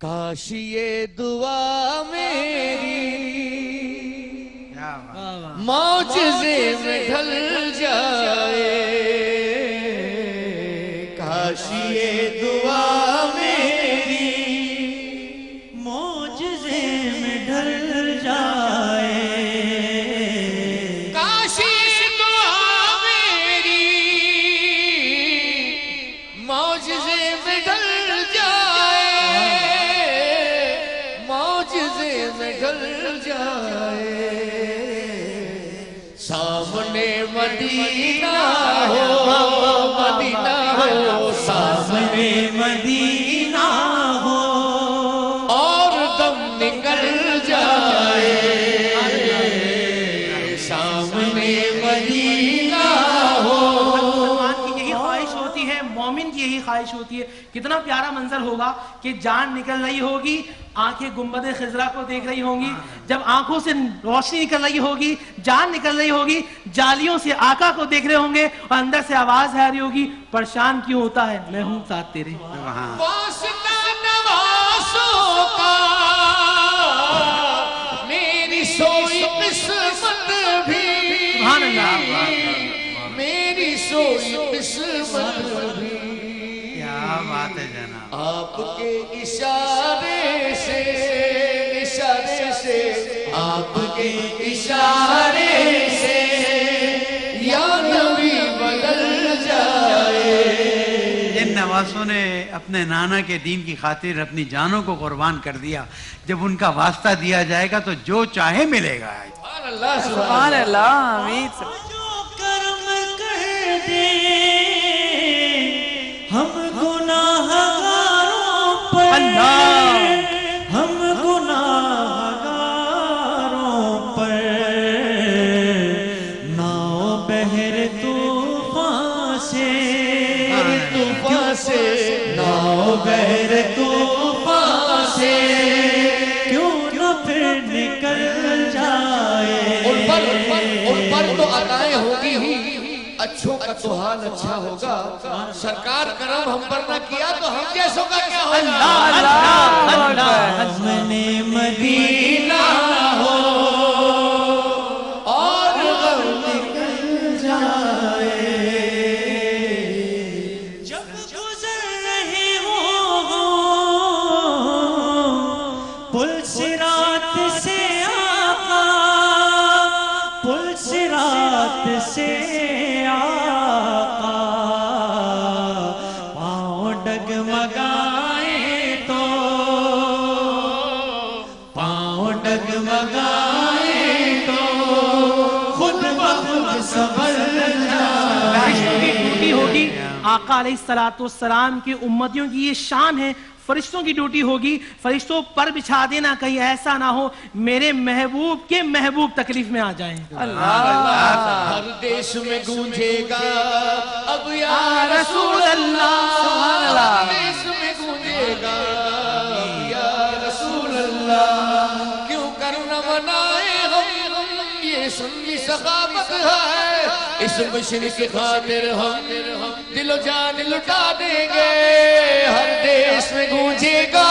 کاش یہ دعا میری معجزے میں ڈھل جائے، کاش یہ دعا میری معجزے میں ڈھل جائے، کاش یہ دعا میری معجزے میں ڈھل جائے، معجزے میں ڈھل جائے، سامنے مدینہ ہو، مدینہ ہو، سامنے مدینہ ہو، اور دم نکل جائے، سامنے مدینہ ہو۔ مسلمان کی یہی خواہش ہوتی ہے، مومن کی یہی خواہش ہوتی ہے۔ کتنا پیارا منظر ہوگا کہ جان نکل رہی ہوگی، آنکھیں گنبد خضرا کو دیکھ رہی ہوں گی، جب آنکھوں سے روشنی نکل رہی ہوگی، جان نکل رہی ہوگی، جالیوں سے آقا کو دیکھ رہے ہوں گے، اور اندر سے آواز آ رہی ہوگی، پریشان کیوں ہوتا ہے، میں ہوں ساتھ تیرے۔ واسطہ نوازوں کا میری سوئی قسمت بھی، سبحان اللہ، میری سوئی قسمت بھی، کیا بات ہے جناب، آپ کے اشارے سے، اشارے سے، آپ کے اشارے سے یا نبی بدل جائے۔ جن نواسوں نے اپنے نانا کے دین کی خاطر اپنی جانوں کو قربان کر دیا، جب ان کا واسطہ دیا جائے گا تو جو چاہے ملے گا۔ سبحان اللہ، سبحان اللہ، آمین۔ جو کرم کر دے ہم گناہگاروں پر، ہم گناہگاروں پر، ناؤ بحر طوفان سے، طوفان سے، ناؤ بحر طوفان سے کیوں نہ پھر نکل جائے۔ ان پر تو عطائیں ہوگی ہی، اچھوں کا تو حال اچھا ہوگا، سرکار کرم ہم پر نہ کیا تو ہم جیسوں کا کیا ہوگا۔ عزم مدینہ ہو اور غم نکل جائے، جب گزر رہے ہوں پل صراط سے آقا، پل صراط سے آقا، پاؤں ڈگمگائے تو، پاؤں ڈگمگائے تو خود بخود سنبھل جائے۔ فرشتوں کی ڈیوٹی ہوگی، آقا علیہ السلام کی امتیوں کی یہ شان ہے، فرشتوں کی ڈیوٹی ہوگی، فرشتوں پر بچھا دینا، کہیں ایسا نہ ہو میرے محبوب کے محبوب تکلیف میں آ جائیں۔ ہر دیش میں گونجے گا اب یا رسول اللہ، ہر دیش میں گونجے گا اب یا رسول اللہ، کیوں کر نہ منائے ہم، یہ سنی ثقافت ہے، اس مشن کی خاطر ہم دل و جان لٹا دیں گے، ہر دیش میں گونجے گا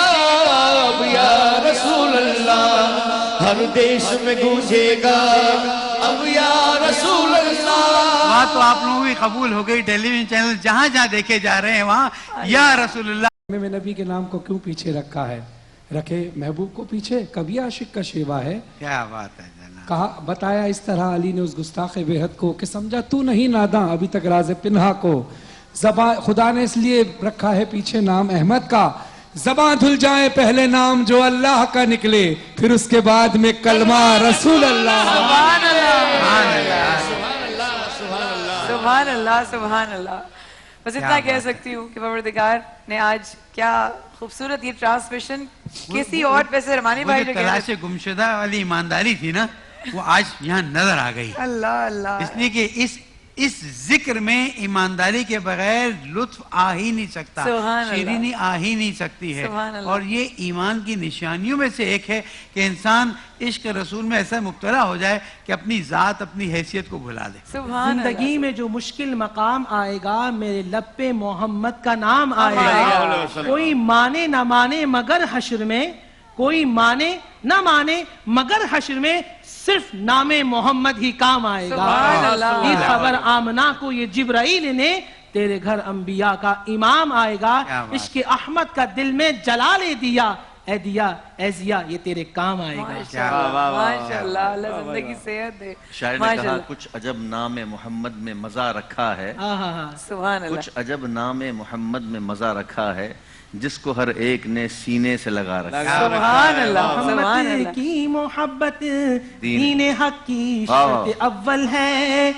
اب یا رسول اللہ، ہر دیش میں گونجے گا اب یا رسول اللہ۔ بات تو آپ لوگوں کی قبول ہو گئی، ٹیلی ویژن چینل جہاں جہاں دیکھے جا رہے ہیں وہاں یا رسول اللہ۔ میں نبی کے نام کو کیوں پیچھے رکھا ہے، رکھے محبوب کو پیچھے، کبھی عاشق کا شیوا ہے۔ کیا بات ہے جناب، کہا بتایا اس طرح علی نے اس گستاخ بے حد کو کہ سمجھا تو نہیں ناداں ابھی تک راز پنہا کو، زبان خدا نے اس لیے رکھا ہے پیچھے نام احمد کا، زبان دھل جائے پہلے نام جو اللہ کا نکلے، پھر اس کے بعد میں کلمہ رسول اللہ۔ سبحان اللہ، سبحان اللہ، سبحان اللہ۔ بس اتنا کہہ سکتی ہوں کہ پروردگار نے آج کیا خوبصورت یہ ٹرانسمیشن کسی اور پیسے رمانی وہ بھائی جو جو کہہ رہے تلاش گمشدہ والی ایمانداری تھی نا، وہ آج یہاں نظر آ گئی، اللہ اللہ، اس لیے کہ اس اس ذکر میں ایمانداری کے بغیر لطف آ ہی نہیں سکتا، سبحان اللہ۔ شیرینی آ ہی نہیں سکتی ہے، سبحان اللہ۔ اور یہ ایمان کی نشانیوں میں سے ایک ہے کہ انسان عشق رسول میں ایسا مبتلا ہو جائے کہ اپنی ذات اپنی حیثیت کو بھلا دے۔ سبحان زندگی میں جو مشکل مقام آئے گا میرے لب پہ محمد کا نام آئے گا، کوئی مانے نہ مانے مگر حشر میں، کوئی مانے نہ مانے مگر حشر میں صرف نام محمد ہی کام آئے گا۔ سبحان اللہ۔ یہ خبر آمنہ کو یہ جبرائیل نے، تیرے گھر انبیاء کا امام آئے گا، کیا بات۔ عشق احمد کا دل میں جلا لے دیا، اے دیا اے ضیا یہ تیرے کام آئے گا۔ ماشاء اللہ، اللہ زندگی صحت دے۔ شاعر نے ماشاء کہا اللہ۔ کچھ عجب نام محمد میں مزہ رکھا ہے، سبحان اللہ۔ کچھ عجب نام محمد میں مزہ رکھا ہے، جس کو ہر ایک نے سینے سے لگا رکھا ہے۔ سبحان اللہ، سبحان محمد اللہ۔ کی محبت دین حق کی واہ۔ شرط اول ہے،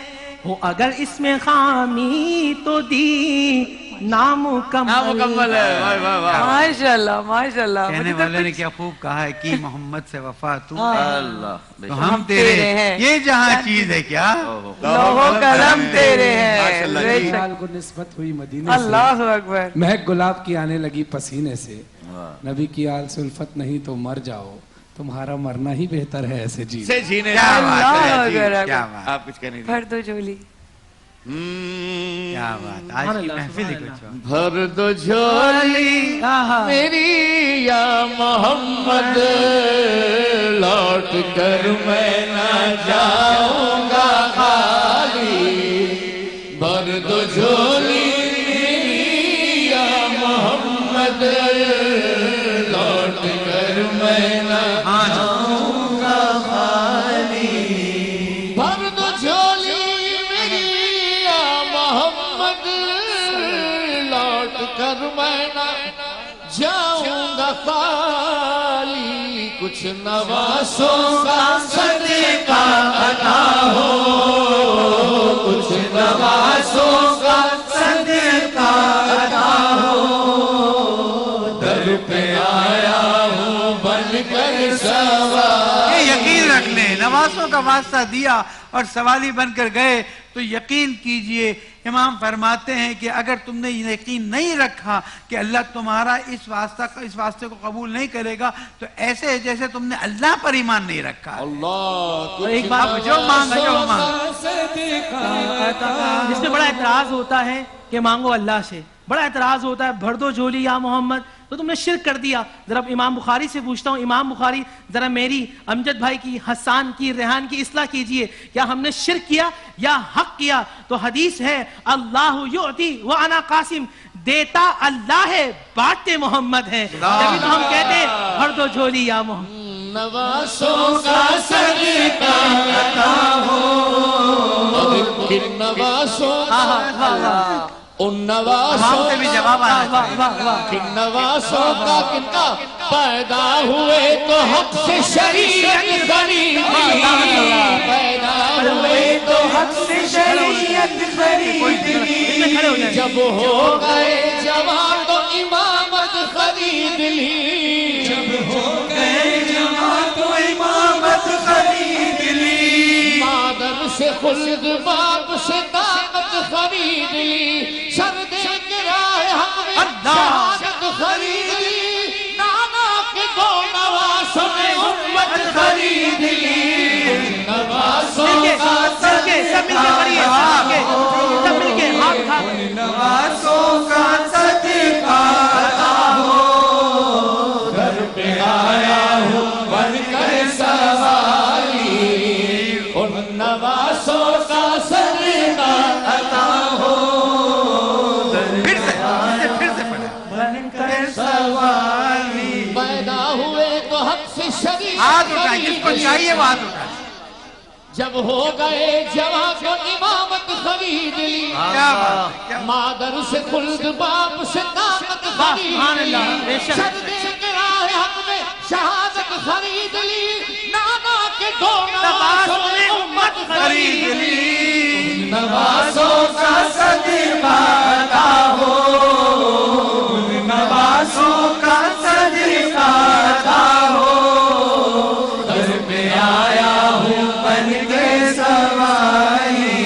ہو اگر اس میں خامی تو دی نامکمل ہے۔ ماشاء اللہ، ماشاء اللہ۔ کہنے والے نے کیا خوب کہا ہے کہ محمد سے وفا تو اللہ بے تو شک۔ ہم تیرے ہیں۔ یہ جہاں چیز ہے کیا، لوح و قلم تیرے ہیں۔ بے شک۔ لال کو نسبت ہوئی مدینے سے، اللہ اکبر۔ مہک گلاب کی آنے لگی پسینے سے، نبی کی آل سے الفت نہیں تو مر جاؤ، تمہارا مرنا ہی بہتر ہے ایسے جی۔ سے جینے کیا بات ہے، اللہ جی، اکبر۔ کیا بات، آپ کچھ کہنے بھر دو جھولی۔ کیا بات، آج کی محفل ہی کچھ اور۔ بھر دو جھولی میری یا محمد، لوٹ کر میں نہ جاؤں گا خالی، بھر دو جھولی میری یا محمد، لوٹ کر میں نہ جاؤں گا خالی، بھر دو جھولی میری یا محمد، لوٹ کر میں نہ جاؤں گا خالی، کچھ نوازوں کا صدقہ عطا ہو، کچھ نوازوں کا صدقہ عطا ہو، در پہ آیا ہوں بن کر سوار۔ یہ یقین رکھ لیں، نوازوں کا واسطہ دیا اور سوالی بن کر گئے تو یقین کیجئے، امام فرماتے ہیں کہ اگر تم نے یقین نہیں رکھا کہ اللہ تمہارا اس واسطے کو قبول نہیں کرے گا تو ایسے ہے جیسے تم نے اللہ پر ایمان نہیں رکھا۔ اللہ ایک بات اب جو مانگا جو مانگا، جس میں بڑا اعتراض ہوتا ہے کہ مانگو اللہ سے، بڑا اعتراض ہوتا ہے بھر دو جھولی یا محمد، تو تم نے شرک کر دیا۔ ذرا امام بخاری سے پوچھتا ہوں، امام بخاری ذرا میری امجد بھائی کی، حسان کی، ریحان کی اصلاح کیجئے، کیا ہم نے شرک کیا یا حق کیا؟ تو حدیث ہے اللہ یعطی وانا قاسم، دیتا اللہ ہے بانٹتے محمد ہے، جبھی تو ہم کہتے ہیں بھر دو جھولی یا محمد۔ نوازوں کا صدقہ عطا ہو، کن نوازوں ان نوازوں سے بھی جواب آنا چاہیے۔ کن نوازوں کا کن کا پیدا ہوئے تو حق سے شریعت خریدی، پیدا ہوئے تو حق سے شریعت خریدی، جب ہو گئے جوان تو امامت خرید لی، جب ہو گئے جوان تو امامت خرید لی، مادر سے خلد باپ سے طاقت خرید لی، سر دے کے رائے حق میں شہادت خرید لی، نانا کے دو نواسوں میں امت خرید لی، نواسوں کا سب مل کے پڑھیے، سب مل کے ہاتھ نواسوں کا صدقہ عطا ہو، گھر پہ آیا ہوں بن کر سواری، ان نواسوں کا صدقہ عطا ہو، پھر سے پڑھیں۔ بن کر سواری، پیدا ہوئے تو حق سے شریعت ہاتھ اٹھائیں، جس کو چاہیے وہ ہاتھ اٹھائیں۔ جب ہو گئے جوان کو امامت خرید لی، کیا بات ہے، کیا مادر سے خلد باپ سے طاقت خرید سبحان لی، اللہ، بے شک۔ سر دے کے راہ حق میں شہادت خرید لی، نانا کے دو نواسوں میں امت خرید لی، نواسوں کا صدقہ عطا ہو، نواسوں کا صدقہ عطا ہو، در پہ آیا ہوں بن کے سواری،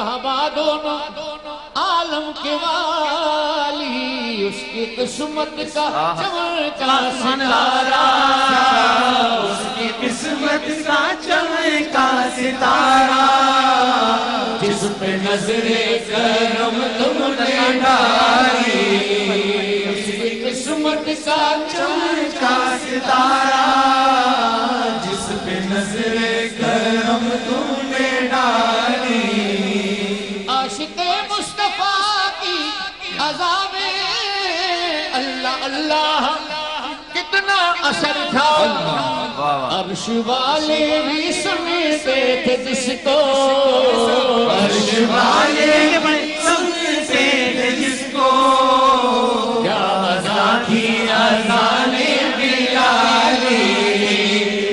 مرحبا دونوں عالم کے والی اس کی قسمت کا چمکا ستارہ اس کی قسمت کا چمکا ستارہ جس پہ نظر کرم تم نے ڈالی اس کی قسمت کا چمکا ستارہ جس پہ نظر کرم تم نے ڈالی عاشق مصطفیٰ کی عذاب اللہ اللہ کتنا اثر تھا عرش والے بھی سنتے تھے جس کو عرش والے سنتے تھے جس کو کیا عزا تھی اذانے بلالی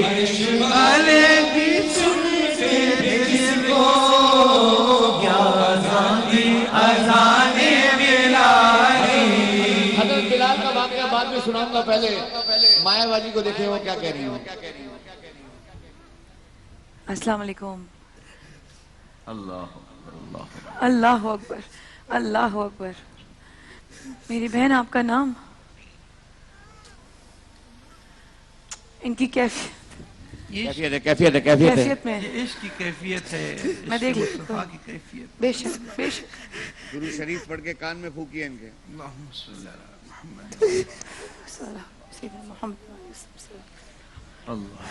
عرش والے بھی سنتے تھے جس کو کیا اذان بلالی حضرت بلال کا واقعہ بعد میں سناؤں گا، پہلے مایا باجی کو دیکھیں وہ کیا کہہ رہی ہوں۔ السلام علیکم۔ اللہ اللہ اکبر، اللہ اکبر۔ میری بہن آپ کا نام، ان کی کیفیت میں یہ عشق کی کیفیت ہے، میں دیکھ عشق لیتی مصطفیٰ کی کیفیت۔ بے شک بے شک۔ درود شریف پڑھ کے کان میں پھونکیے ان کے۔ اللہم صلی اللہ علیہ محمد سیدنا محمد اللہ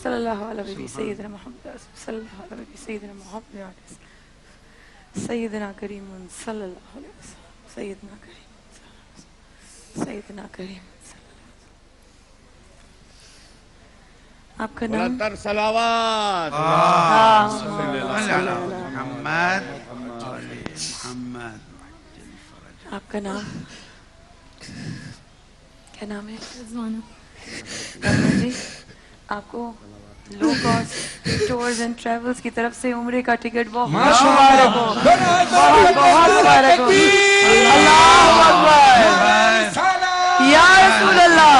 صلی اللہ علیہ سیدنا محمد صلی اللہ علیہ سیدنا محمد سیدنا کریم صلی اللہ علیہ وسلم سیدنا کریم سیدنا کریم آپ کا نام؟ تر صلوات محمد محمد آپ کا نام کیا نام ہے؟ رضوانہ جی، آپ کو low cost tours and travels کی طرف سے عمرے کا ٹکٹ بہت مبارک ہو، بہت مبارک ہو۔ اللہ اکبر، یا رسول اللہ،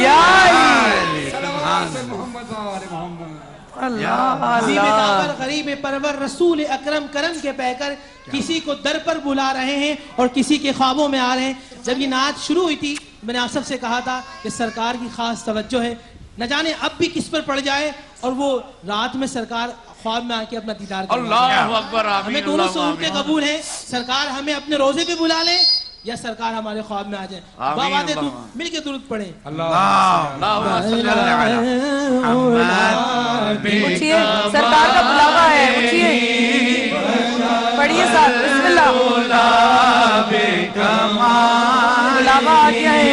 یا عظیم کعبر غریب پرور رسول اکرم کرم کے پہ کر کسی کو در پر بلا رہے ہیں اور کسی کے خوابوں میں آ رہے ہیں۔ جب یہ نعت شروع ہوئی تھی میں نے آپ سب سے کہا تھا کہ سرکار کی خاص توجہ ہے، نہ جانے اب بھی کس پر پڑ جائے اور وہ رات میں سرکار خواب میں آ کے اپنا دیدار کریں۔ اللہ اکبر، آمین ہمیں دونوں صورتیں قبول ہیں، سرکار ہمیں اپنے روزے پہ بلا لیں یا سرکار ہمارے خواب میں آ جائیں۔ بابا دے مل کے درود پڑھیں۔ اٹھیے، سرکار کا بلاوا ہے، اٹھیے پڑھیے ساتھ، بسم اللہ۔ بلاوا آ گیا ہے۔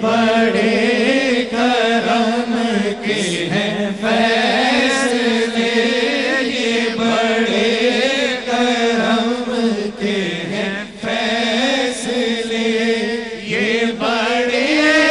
بڑے